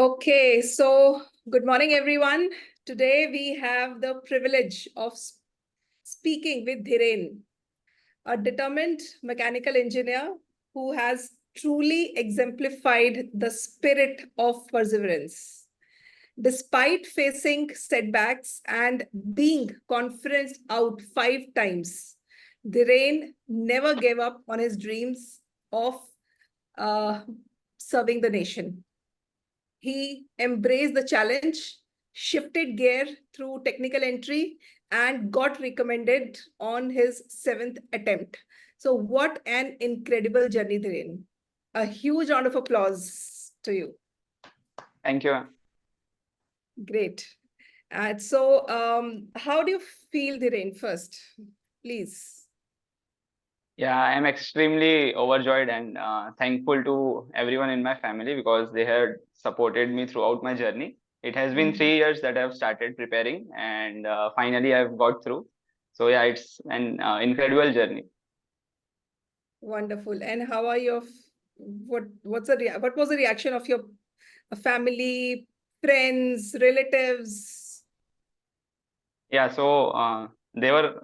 Okay, so good morning, everyone. Today we have the privilege of speaking with Dhiren, a determined mechanical engineer who has truly exemplified the spirit of perseverance. Despite facing setbacks and being conferenced out 5 times, Dhiren never gave up on his dreams of uh, serving the nation. He embraced the challenge, shifted gear through technical entry, and got recommended on his 7th attempt. So, what an incredible journey, Dhiren. A huge round of applause to you. Thank you. Great. How do you feel, Dhiren, first? Please. Yeah, I'm extremely overjoyed and thankful to everyone in my family because they had supported me throughout my journey. It has been 3 years that I've started preparing, and finally I've got through. So yeah, it's an incredible journey. Wonderful. And how are your what was the reaction of your family, friends, relatives? Yeah, so they were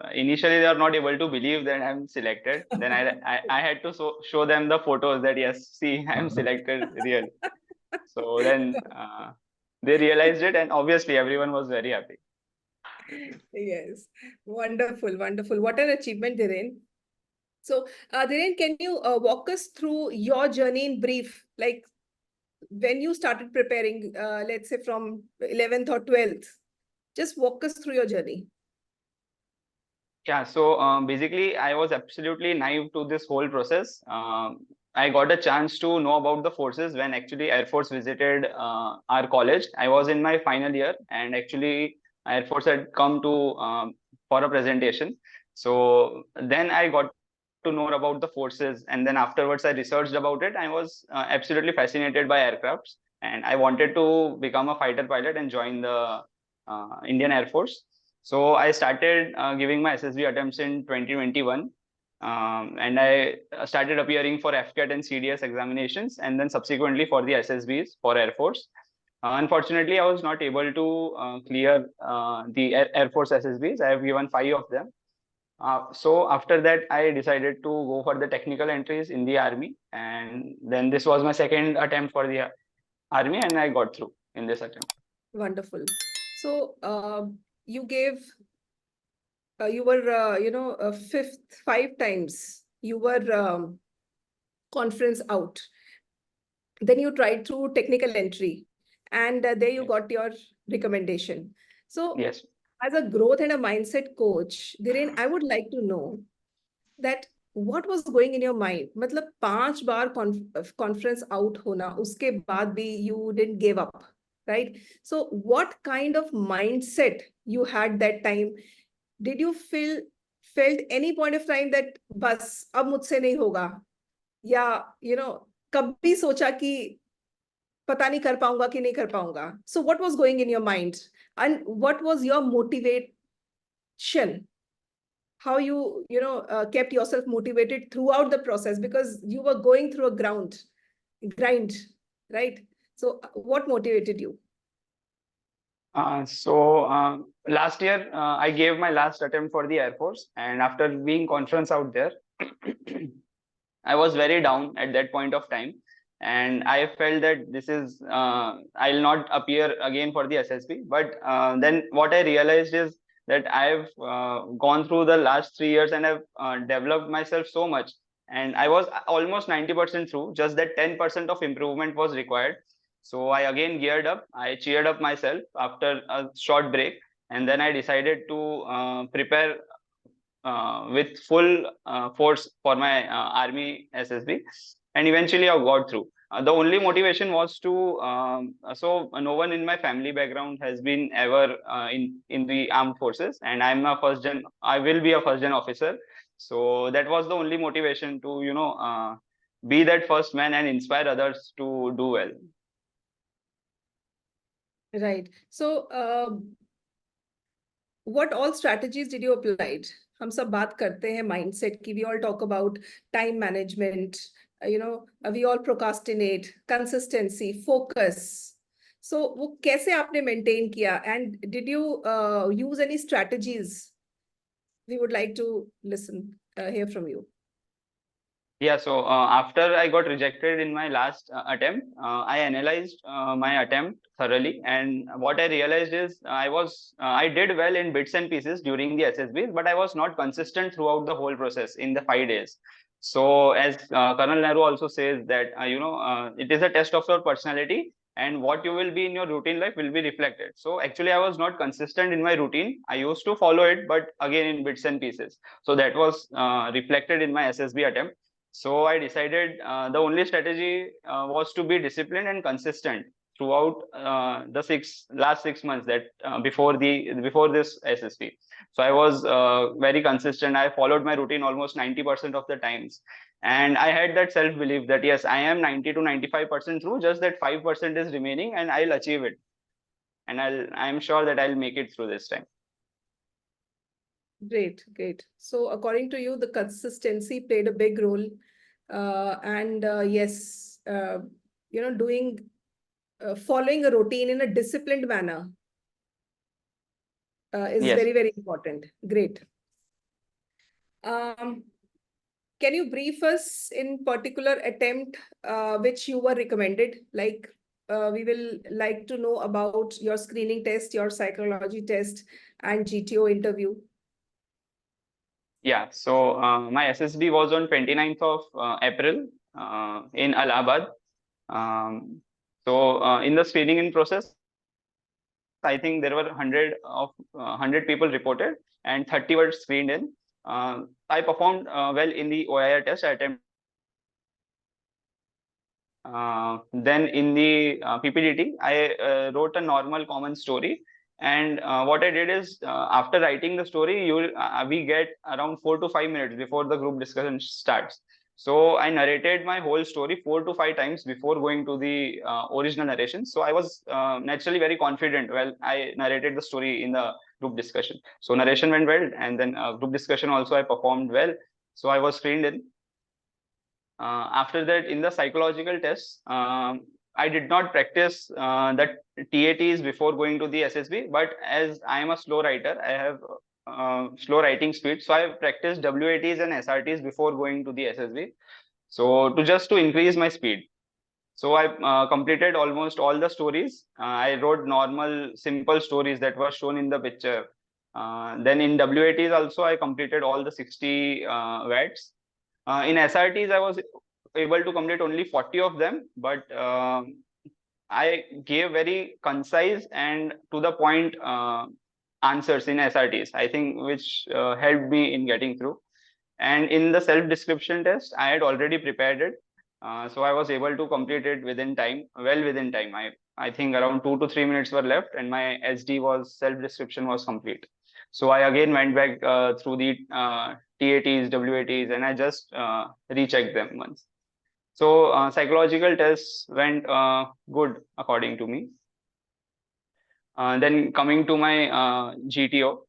not able to believe that I'm selected. Then I had to show them the photos that yes, see, I'm selected really. So then they realized it, and obviously everyone was very happy. Yes, wonderful, wonderful. What an achievement, Dhiren. So, Dhiren, can you walk us through your journey in brief? Like when you started preparing, let's say from 11th or 12th, just walk us through your journey. Yeah, so basically, I was absolutely naive to this whole process. I got a chance to know about the forces when actually Air Force visited our college. I was in my final year, and actually Air Force had come to for a presentation. So then I got to know about the forces, and then afterwards I researched about it. I was absolutely fascinated by aircrafts, and I wanted to become a fighter pilot and join the Indian Air Force. So I started giving my SSB attempts in 2021, and I started appearing for FCAT and CDS examinations, and then subsequently for the SSBs for Air Force. Unfortunately, I was not able to clear the Air Force SSBs. I have given 5 of them. So after that, I decided to go for the technical entries in the army, and then this was my second attempt for the army, and I got through in this attempt. Wonderful. So you gave, you were, fifth, 5 times. You were conference out. Then you tried through technical entry, and there you got your recommendation. So yes, as a growth and a mindset coach, Dhiren, I would like to know that what was going in your mind? मतलब 5 बार conference out होना, उसके बाद भी you didn't give up, right? So what kind of mindset you had that time? Did you felt any point of time that बस अब मुझसे नहीं होगा, या कभी सोचा कि पता नहीं कर पाऊंगा कि नहीं कर पाऊंगा? So what was going in your mind, and what was your motivation? How you kept yourself motivated throughout the process, because you were going through a grind, right? So what motivated you? Last year, I gave my last attempt for the Air Force, and after being conference out there, I was very down at that point of time, and I felt that this is I'll not appear again for the SSB. But then what I realized is that I've gone through the last 3 years and I've developed myself so much, and I was almost 90% through. Just that 10% of improvement was required. So I again geared up. I cheered up myself after a short break, and then I decided to prepare with full force for my army SSB, and eventually I got through. The only motivation was to so no one in my family background has been ever in the armed forces, and I will be a first gen officer. So that was the only motivation to be that first man and inspire others to do well. Right. So what all strategies did you apply? हम सब बात करते हैं mindset की. We all talk about time management. We all procrastinate, consistency, focus. So वो कैसे आपने maintain किया? And did you use any strategies? We would like to hear from you. Yeah, so after I got rejected in my last attempt, I analyzed my attempt thoroughly, and what I realized is I did well in bits and pieces during the SSBs, but I was not consistent throughout the whole process in the 5 days. So as Colonel Nehru also says that it is a test of your personality, and what you will be in your routine life will be reflected. So actually, I was not consistent in my routine. I used to follow it, but again in bits and pieces. So that was reflected in my SSB attempt. So I decided the only strategy was to be disciplined and consistent throughout the last 6 months that before this SSP. So I was very consistent. I followed my routine almost 90% of the times, and I had that self belief that yes, I am 90 to 95% through. Just that 5% is remaining, and I'll achieve it. And I'm sure that I'll make it through this time. Great, great. So according to you, the consistency played a big role. And yes, following a routine in a disciplined manner is Yes. very, very important. Great. Can you brief us in particular attempt which you were recommended? Like we will like to know about your screening test, your psychology test, and GTO interview. Yeah, so my SSB was on 29th of April in Allahabad. In the screening in process, I think there were 100 people reported and 30 were screened in. I performed well in the OIR test. I attempted. Then in the PPDT, I wrote a normal common story. And what I did is, after writing the story, we get around 4 to 5 minutes before the group discussion starts. So I narrated my whole story 4 to 5 times before going to the original narration. So I was naturally very confident while I narrated the story in the group discussion. So narration went well, and then group discussion also I performed well. So I was screened in. After that, in the psychological tests, I did not practice the TATs before going to the SSB, but as I am a slow writer, I have slow writing speed. So I have practiced WATs and SRTs before going to the SSB. So to increase my speed. So I completed almost all the stories. I wrote normal, simple stories that were shown in the picture. Then in WATs also, I completed all the 60 WATs. In SRTs, I was able to complete only 40 of them, but I gave very concise and to the point answers in SRTs, I think, which helped me in getting through. And in the self-description test, I had already prepared it. So I was able to complete it within time, well within time. I think around 2 to 3 minutes were left, and my self-description was complete. So I again went back through the TATs, WATs, and I just rechecked them once. So psychological tests went good according to me. Then coming to my GTO,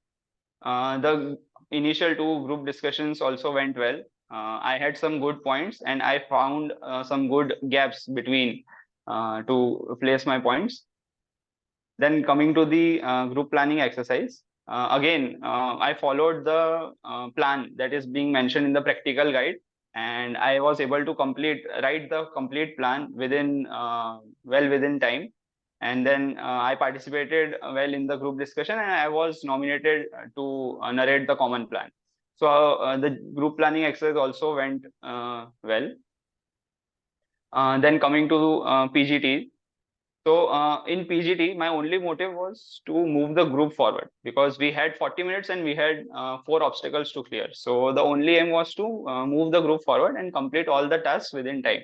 the initial 2 group discussions also went well. I had some good points, and I found some good gaps between to place my points. Then coming to the group planning exercise, again, I followed the plan that is being mentioned in the practical guide, and I was able to write the complete plan within within time. And then I participated well in the group discussion, and I was nominated to narrate the common plan. So the group planning exercise also went well. Then coming to PGT. So in PGT, my only motive was to move the group forward because we had 40 minutes and we had 4 obstacles to clear. So the only aim was to move the group forward and complete all the tasks within time.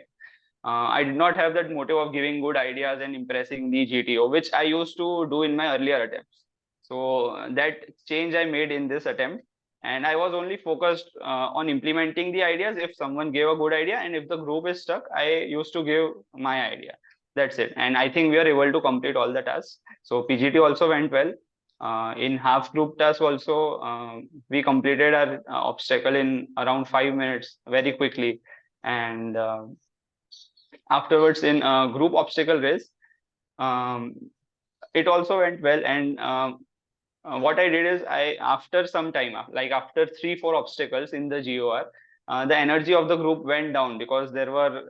I did not have that motive of giving good ideas and impressing the GTO, which I used to do in my earlier attempts. So that change I made in this attempt, and I was only focused on implementing the ideas if someone gave a good idea, and if the group is stuck, I used to give my idea. That's it. And I think we are able to complete all the tasks. So PGT also went well. In half group task also, we completed our obstacle in around 5 minutes very quickly. And afterwards in group obstacle race, It also went well, and what I did is, after some time, like after 3-4 obstacles in the GOR, the energy of the group went down because there were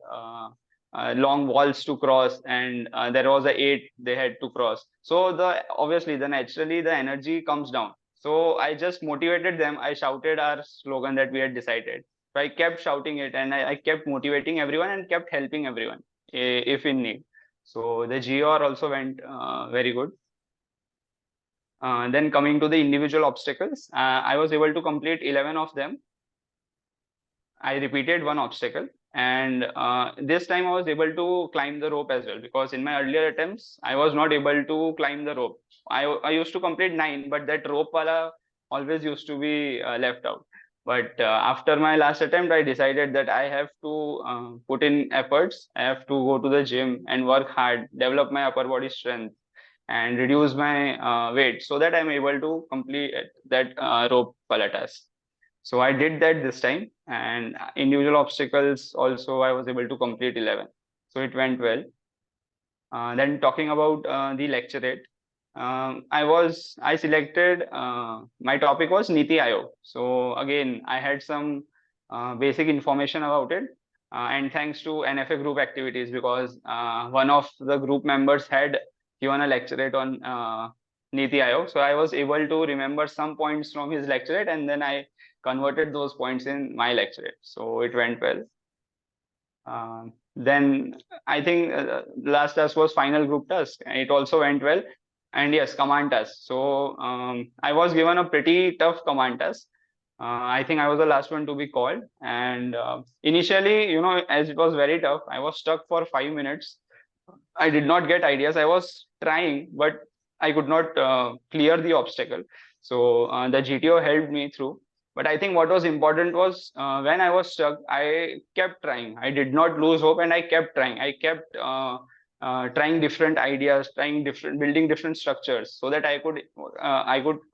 long walls to cross, and there was a 8 they had to cross. So obviously, then naturally the energy comes down. So I just motivated them. I shouted our slogan that we had decided. So I kept shouting it, and I kept motivating everyone and kept helping everyone if in need. So the GOR also went very good. Then coming to the individual obstacles, I was able to complete 11 of them. I repeated one obstacle, and this time I was able to climb the rope as well, because in my earlier attempts I was not able to climb the rope. I used to complete 9, but that rope wala always used to be left out. But after my last attempt, I decided that I have to put in efforts. I have to go to the gym and work hard, develop my upper body strength, and reduce my weight, so that I'm able to complete that rope palatas. So I did that this time, and individual obstacles also I was able to complete 11. So it went well. Then talking about the lecturate, I selected, my topic was Niti Aayog. So again, I had some basic information about it, and thanks to NFA group activities, because one of the group members had given a lecturate on Niti Aayog. So I was able to remember some points from his lecturate, and then I converted those points in my lecturate. So it went well. Then I think the last task was final group task, and it also went well. And yes, command task. So I was given a pretty tough command task. I think I was the last one to be called. And initially, as it was very tough, I was stuck for 5 minutes. I did not get ideas. I was trying, but I could not clear the obstacle. So the GTO helped me through. But I think what was important was, when I was stuck, I kept trying. I did not lose hope, and I kept trying. I kept trying different ideas, building different structures, so that I could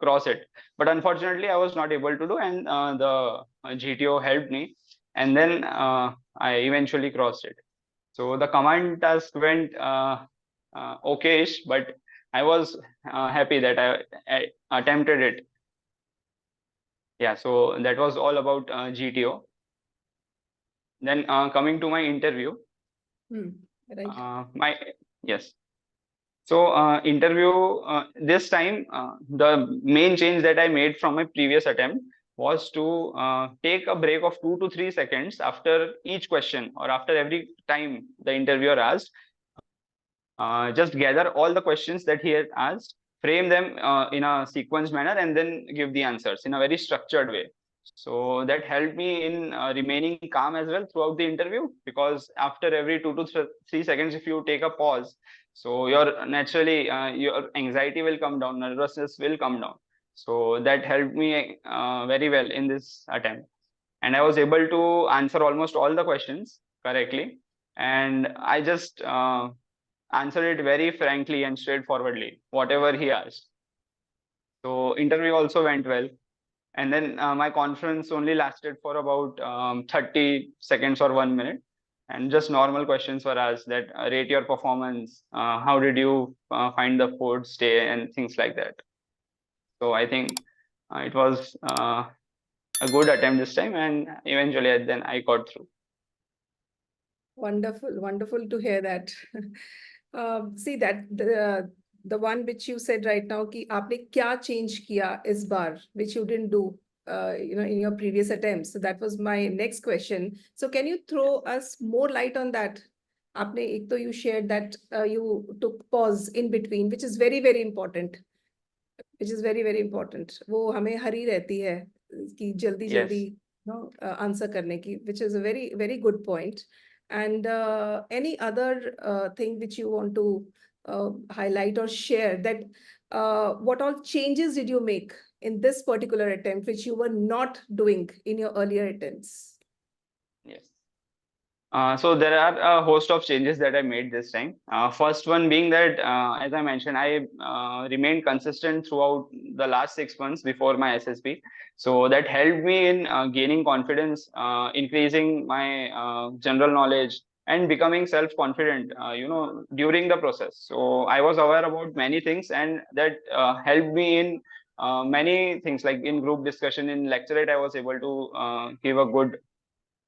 cross it. But unfortunately, I was not able to do, and the GTO helped me, and then I eventually crossed it. So the command task went okay-ish, but I was happy that I attempted it. Yeah, so that was all about GTO. Then coming to my interview. Right. Yes. So interview, this time, the main change that I made from my previous attempt was to take a break of 2 to 3 seconds after each question, or after every time the interviewer asked. Just gather all the questions that he had asked, frame them in a sequenced manner, and then give the answers in a very structured way. So that helped me in remaining calm as well throughout the interview, because after every 2 to 3 seconds, if you take a pause, so your anxiety will come down, nervousness will come down. So that helped me very well in this attempt. And I was able to answer almost all the questions correctly. And I just answered it very frankly and straightforwardly, whatever he asked. So interview also went well. And then my conference only lasted for about 30 seconds or 1 minute. And just normal questions were asked, that rate your performance, how did you find the food stay, and things like that. So I think it was a good attempt this time, and eventually then I got through. Wonderful, wonderful to hear that. See that the one which you said right now, कि आपने क्या change किया इस बार, which you didn't do, in your previous attempts. So that was my next question. So can you throw us more light on that? आपने एक तो you shared that you took pause in between, which is very very important. Which is very very important. वो हमें हरी रहती है कि जल्दी जल्दी answer करने की, which is a very very good point. And any other thing which you want to highlight or share, that what all changes did you make in this particular attempt which you were not doing in your earlier attempts? Yes. So there are a host of changes that I made this time. First one being that, as I mentioned, I remained consistent throughout the last 6 months before my SSB. So that helped me in gaining confidence, increasing my general knowledge, and becoming self-confident, during the process. So I was aware about many things, and that helped me in many things, like in group discussion, in lecturate, I was able to give a good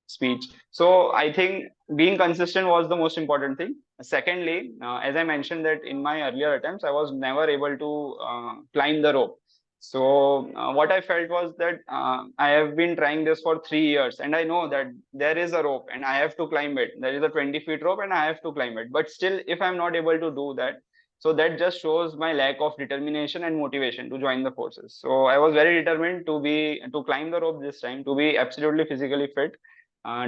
speech. So I think being consistent was the most important thing. Secondly, as I mentioned that in my earlier attempts, I was never able to climb the rope. So what I felt was that I have been trying this for 3 years, and I know that there is a rope and I have to climb it. There is a 20 feet rope and I have to climb it. But still, if I'm not able to do that, so that just shows my lack of determination and motivation to join the forces. So I was very determined to climb the rope this time, to be absolutely physically fit,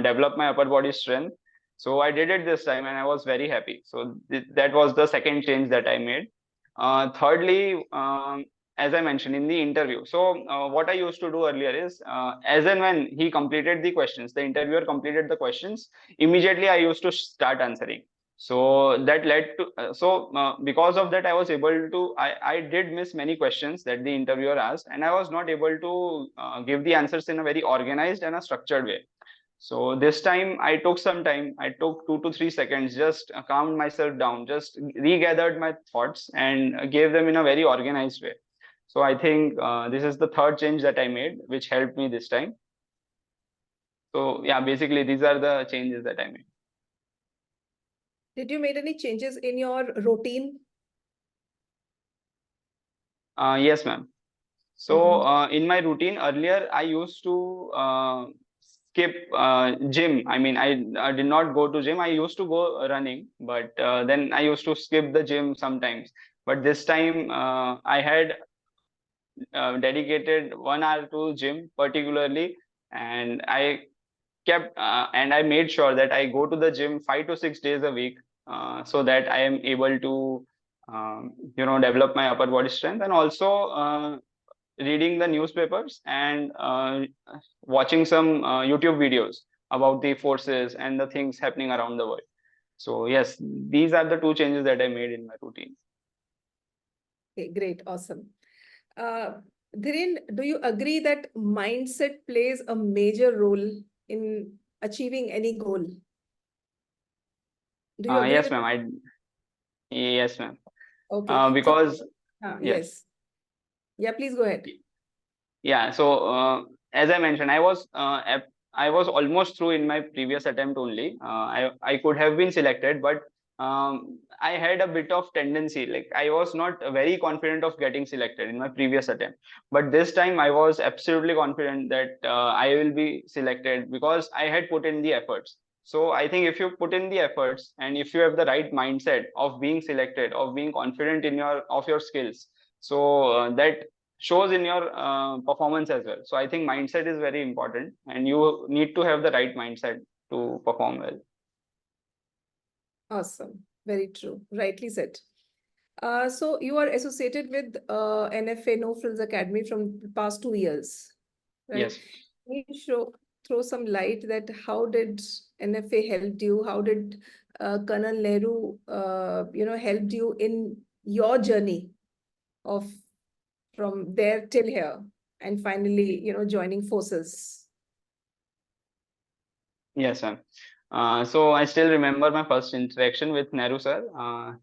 develop my upper body strength. So I did it this time and I was very happy. So that was the second change that I made. Thirdly, as I mentioned in the interview, so what I used to do earlier is, as and when he completed the questions, the interviewer completed the questions, immediately I used to start answering. So that led to, because of that, I was able to, I did miss many questions that the interviewer asked, and I was not able to give the answers in a very organized and a structured way. So this time I took some time. I took 2 to 3 seconds, just calmed myself down, just regathered my thoughts and gave them in a very organized way. So I think this is the third change that I made, which helped me this time. So yeah, basically these are the changes that I made. Did you make any changes in your routine? Yes, ma'am. So in my routine earlier, I used to skip gym. I mean, I did not go to gym. I used to go running, but then I used to skip the gym sometimes. But this time I had dedicated 1 hour to gym particularly, and I kept and I made sure that I go to the gym 5 to 6 days a week, so that I am able to develop my upper body strength, and also reading the newspapers and watching some YouTube videos about the forces and the things happening around the world. So yes, these are the two changes that I made in my routine. Okay, great, awesome. Dhiren, do you agree that mindset plays a major role in achieving any goal? Do you agree Yes, with ma'am. Yes, ma'am. Okay. Because yes. Yes. Yeah, please go ahead. Yeah. So as I mentioned, I was almost through in my previous attempt only. I could have been selected, but I had a bit of tendency. Like I was not very confident of getting selected in my previous attempt, but this time I was absolutely confident that I will be selected because I had put in the efforts. So I think if you put in the efforts and if you have the right mindset of being selected, of being confident in your skills, so that shows in your performance as well. So I think mindset is very important, and you need to have the right mindset to perform well. Awesome. Very true. Rightly said. So you are associated with NFA No Frills Academy from the past 2 years, right? Yes. Can you throw some light that how did NFA helped you? How did Col Nehru, helped you in your journey of from there till here, and finally, joining forces? Yes, ma'am. So I still remember my first interaction with Nehru sir.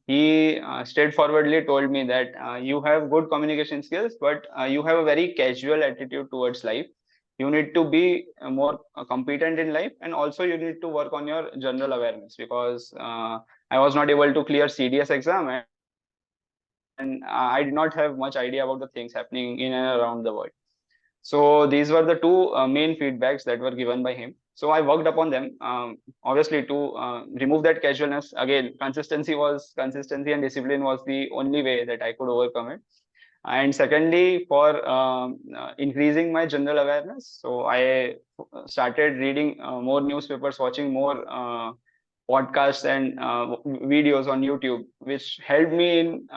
He straightforwardly told me that you have good communication skills, but you have a very casual attitude towards life. You need to be more competent in life, and also you need to work on your general awareness, because I was not able to clear CDS exam, and I did not have much idea about the things happening in and around the world. So these were the two main feedbacks that were given by him. So I worked upon them, obviously, to remove that casualness. Again, consistency and discipline was the only way that I could overcome it. And secondly, for increasing my general awareness, so I started reading more newspapers, watching more podcasts and videos on YouTube, which helped me in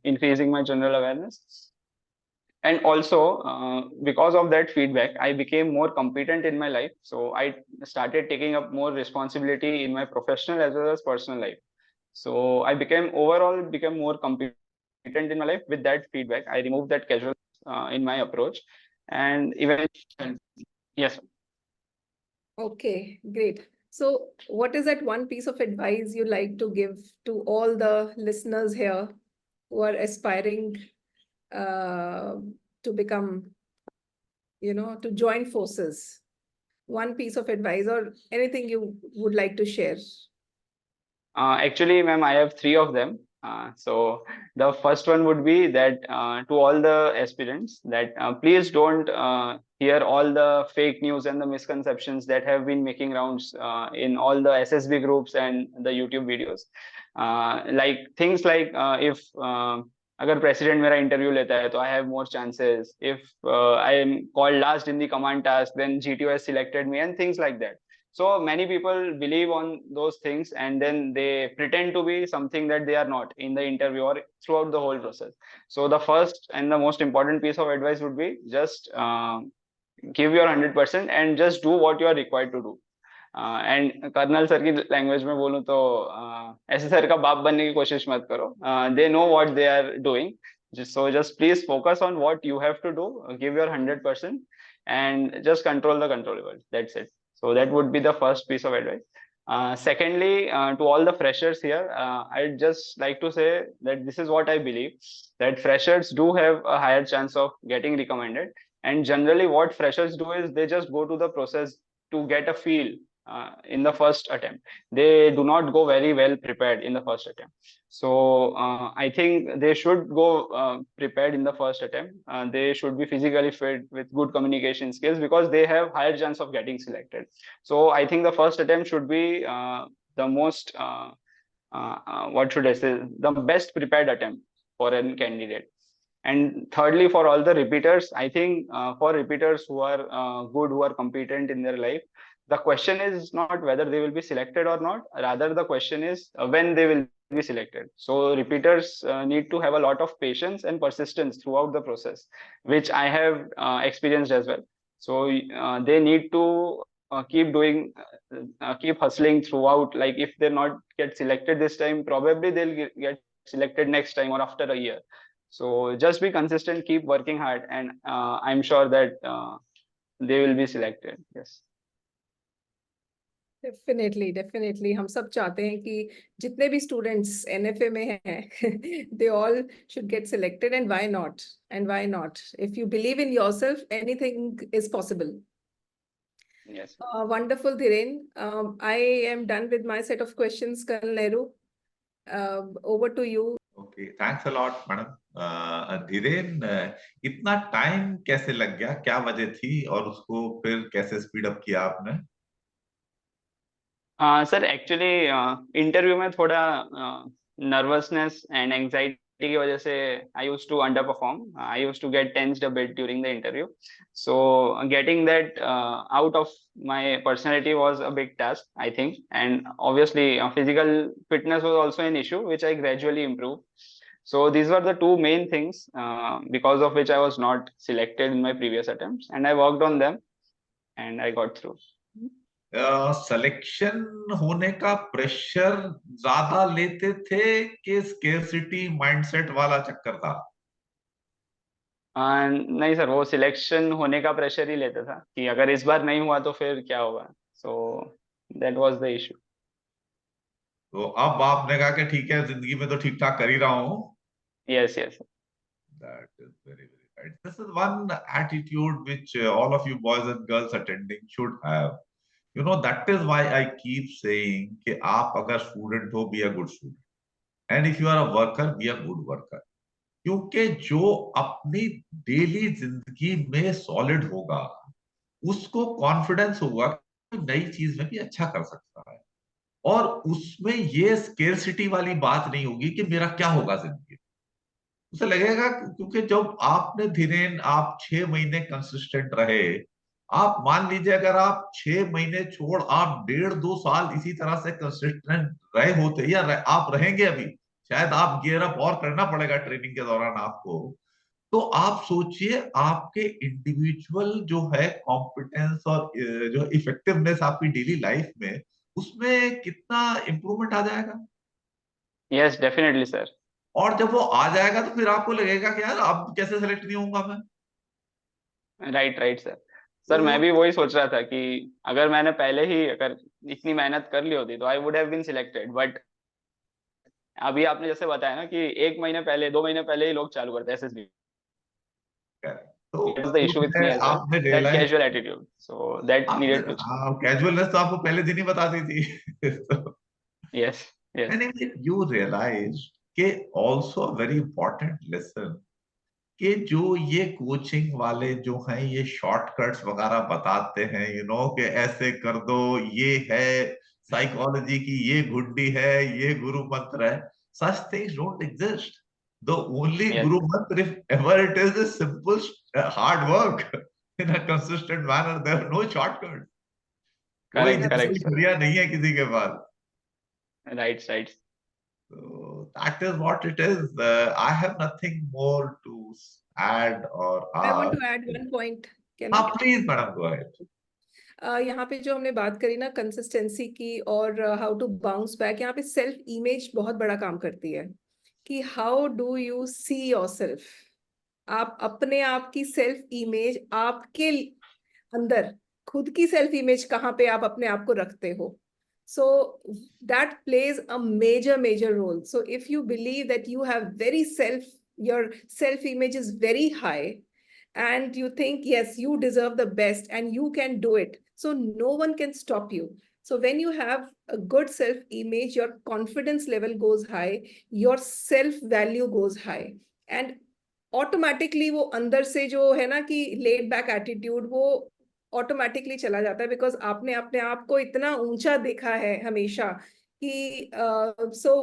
increasing my general awareness. And also, because of that feedback, I became more competent in my life. So I started taking up more responsibility in my professional as well as personal life. So I became more competent in my life with that feedback. I removed that casual in my approach, and eventually, yes. Okay, great. So what is that one piece of advice you like to give to all the listeners here who are aspiring to become, to join forces? One piece of advice or anything you would like to share. Actually, ma'am, I have three of them. So the first one would be that to all the aspirants that please don't hear all the fake news and the misconceptions that have been making rounds in all the SSB groups and the YouTube videos. Like things like if अगर president मेरा interview लेता है तो I have more chances. If I am called last in the command task, then GTO has selected me and things like that. So many people believe on those things and then they pretend to be something that they are not in the interview or throughout the whole process. So the first and the most important piece of advice would be just give your 100% and just do what you are required to do. And colonel sir की language में बोलूं तो ऐसे sir का बाप बनने की कोशिश मत करो. They know what they are doing, so just please focus on what you have to do, give your 100% and just control the controllables. That's it. So that would be the first piece of advice. Secondly, to all the freshers here, I'd just like to say that this is what I believe, that freshers do have a higher chance of getting recommended. And generally what freshers do is they just go to the process to get a feel in the first attempt. They do not go very well prepared in the first attempt. So I think they should go prepared in the first attempt. They should be physically fit with good communication skills because they have higher chance of getting selected. So I think the first attempt should be the most, what should I say, the best prepared attempt for a candidate. And thirdly, for all the repeaters, I think for repeaters who are good, who are competent in their life, the question is not whether they will be selected or not. Rather, the question is when they will be selected. So repeaters need to have a lot of patience and persistence throughout the process, which I have experienced as well. So they need to keep doing, keep hustling throughout. Like if they're not get selected this time, probably they'll get selected next time or after a year. So just be consistent, keep working hard, and I'm sure that they will be selected. Yes. Definitely हम सब चाहते हैं कि जितने भी students NFA में हैं they all should get selected. And why not if you believe in yourself, anything is possible. Yes. Wonderful, Dhiren. I am done with my set of questions. Col Nehru, over to you. Okay, thanks a lot, madam. Dhiren, इतना time कैसे लग गया, क्या वजह थी और उसको फिर कैसे स्पीड अप किया आपने? सर एक्चुअली इंटरव्यू में थोड़ा नर्वसनेस एंड एंजाइटी की वजह से I used to underperform. I used to get tensed a bit during the interview. So getting that out of my personality was a big task, I think. And obviously physical fitness was also an issue which I gradually improve. So these were the two main things because of which I was not selected in my previous attempts, and I worked on them and I got through. Selection होने का pressure ज्यादा लेते थे कि scarcity mindset वाला चक्कर था? नहीं सर, वो सिलेक्शन होने का प्रेशर ही लेता था कि अगर इस बार नहीं हुआ तो फिर क्या होगा. So that was the issue. तो अब आपने कहा कि ठीक है, जिंदगी में तो ठीक ठाक कर ही रहा हूँ. Yes, yes. That is very, very right. This is one attitude which all of you boys and girls attending should have. You know, that is why I keep saying कि आप अगर स्टूडेंट हो, be a good student, and if you are a worker, be a good worker. क्योंकि जो अपनी daily जिंदगी में solid होगा, उसको कॉन्फिडेंस होगा कि नई चीज में भी अच्छा कर सकता है, और उसमें ये स्केर्सिटी वाली बात नहीं होगी कि मेरा क्या होगा जिंदगी. उसे लगेगा, क्योंकि जब आपने धीरेन आप 6 महीने कंसिस्टेंट रहे, आप मान लीजिए अगर आप 6 महीने छोड़ आप 1.5-2 साल इसी तरह से कंसिस्टेंट रहे होते, या आप रहेंगे अभी, शायद आप गियर अप और करना पड़ेगा ट्रेनिंग के दौरान आपको, तो आप सोचिए आपके इंडिविजुअल जो है कॉम्पिटेंस और जो इफेक्टिवनेस आपकी डेली लाइफ में, उसमें कितना इंप्रूवमेंट आ जाएगा. Yes, definitely sir. और जब वो आ जाएगा तो फिर आपको लगेगा कि यार अब कैसे सेलेक्ट नहीं होऊंगा मैं. Right sir. सर मैं भी वही सोच रहा था कि अगर मैंने पहले ही अगर इतनी मेहनत कर ली होती तो I would have been selected, but अभी आपने जैसे बताया ना कि 1 महीने पहले 2 महीने पहले ही लोग चालू करते हैं एसएसबी. तो That was the issue with me as well. आपने That realise, casual attitude. So that आपने needed to change. कैजुअलनेस तो आपको पहले दिन ही बता दी थी. तो Yes, yes. and then you realize कि also a very important lesson कि जो ये कोचिंग वाले जो हैं ये शॉर्टकट्स वगैरह बताते हैं, कि ऐसे कर दो, ये है साइकोलॉजी की, ये गुड्डी है, ये गुरु मंत्र है. Such things don't exist. The only Yes. guru mantra, if ever it is simple hard work in a consistent manner. There are no shortcuts. कोई Correct, correct, दूसरी sir. क्रिया नहीं है किसी के पास. Right, right. So that is what it is. I have nothing more to add or I want ask. to add one point. Can हाँ, I? please, madam, go ahead. यहाँ पे जो हमने बात करी ना कंसिस्टेंसी की और हाउ टू बाउंस बैक, यहाँ पे सेल्फ इमेज बहुत बड़ा काम करती है कि how do you see yourself. आप अपने आप की सेल्फ इमेज, आपके अंदर खुद की सेल्फ इमेज कहाँ पे आप अपने आप को रखते हो. So that plays a major role. So if you believe that you have your self image is very high, and you think, yes, you deserve the best and you can do it, so no one can stop you. So when you have a good self image, your confidence level goes high, your self value goes high, and automatically वो अंदर से जो है ना कि laid back attitude वो automatically चला जाता है, बिकॉज आपने अपने आप को इतना ऊंचा देखा है हमेशा कि सो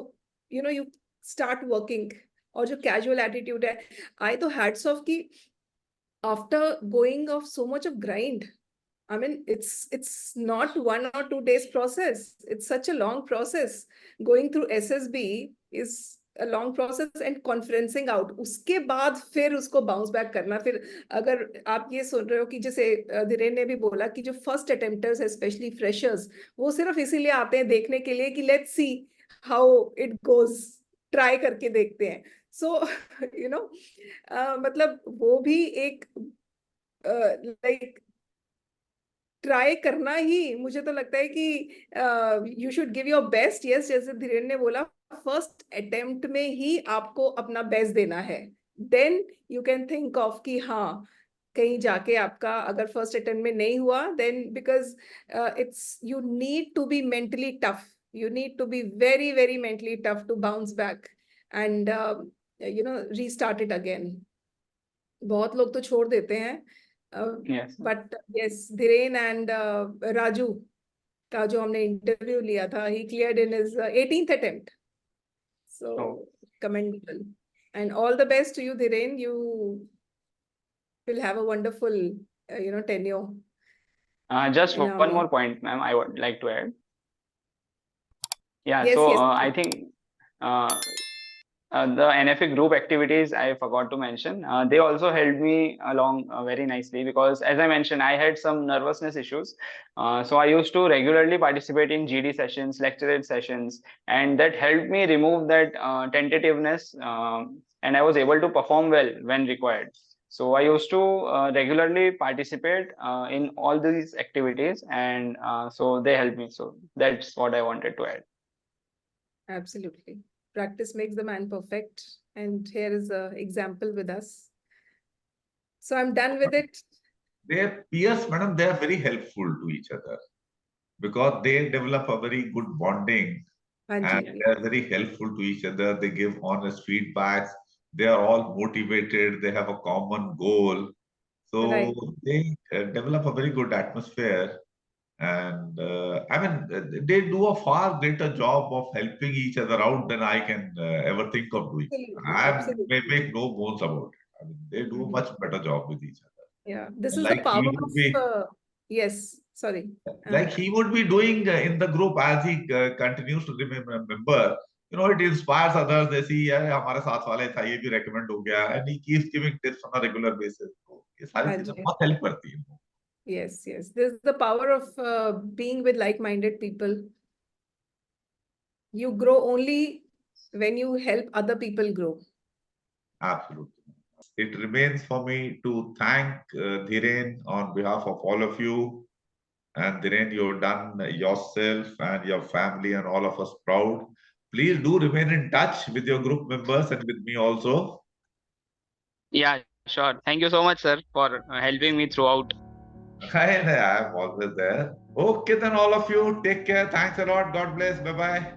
यू स्टार्ट वर्किंग. और जो कैजुअल एटीट्यूड है, आई तो हैट्स ऑफ कि after going of so much of grind, I mean, it's not 1 or 2 days process. It's such a long process. Going through SSB is a long process, and conferencing out. उसके बाद फिर उसको bounce back करना. फिर अगर आप ये सुन रहे हो कि जैसे धीरेन ने भी बोला कि जो first attempters है, especially freshers, वो सिर्फ इसीलिए आते हैं देखने के लिए कि let's see how it goes. Try करके देखते हैं. So मतलब वो भी एक like ट्राई करना ही, मुझे तो लगता है कि you should give your best. Yes, जैसे धीरेन ने बोला, फर्स्ट अटेम्प्ट में ही आपको अपना बेस्ट देना है. Then you can think of कि हाँ, कहीं जाके आपका अगर फर्स्ट अटेम्प्ट में नहीं हुआ, then because it's you need to be mentally tough. You need to be very very mentally tough to bounce back and restart it again. बहुत लोग तो छोड़ देते हैं. Yes. But yes, Dhiren and Raju का जो हमने इंटरव्यू लिया था, he cleared in his 18th attempt. So commendable, and all the best to you, Dhiren. You will have a wonderful tenure. Just in one Army. more point, ma'am, I would like to add. Yeah, Yes, so yes. I think the NFA group activities I forgot to mention. They also helped me along very nicely, because as I mentioned, I had some nervousness issues. So I used to regularly participate in GD sessions, lecture sessions, and that helped me remove that tentativeness, and I was able to perform well when required. So I used to regularly participate in all these activities, and so they helped me. So that's what I wanted to add. Absolutely. Practice makes the man perfect. And here is an example with us. So I'm done with it. Their peers, madam, they are very helpful to each other because they develop a very good bonding, and they are very helpful to each other. They give honest feedbacks. They are all motivated. They have a common goal. So they develop a very good atmosphere. And I mean, they do a far greater job of helping each other out than I can ever think of doing. Absolutely. May make no bones about it. I mean, they do a much better job with each other. Yeah, this is Like the power he would be, yes, sorry. like he would be doing in the group as he continues to remain a member. It inspires others. They see, यार हमारे साथ वाले था, ये भी recommend हो गया, and he keeps giving tips on a regular basis. तो ये सारी चीजें बहुत help करती हैं. Yes, yes. This is the power of being with like-minded people. You grow only when you help other people grow. Absolutely. it remains for me to thank Dhiren on behalf of all of you. And Dhiren, you've done yourself and your family and all of us proud. Please do remain in touch with your group members and with me also. Yeah, sure. Thank you so much, sir, for helping me throughout. I am always there. Okay, then all of you, take care. Thanks a lot. God bless. Bye-bye.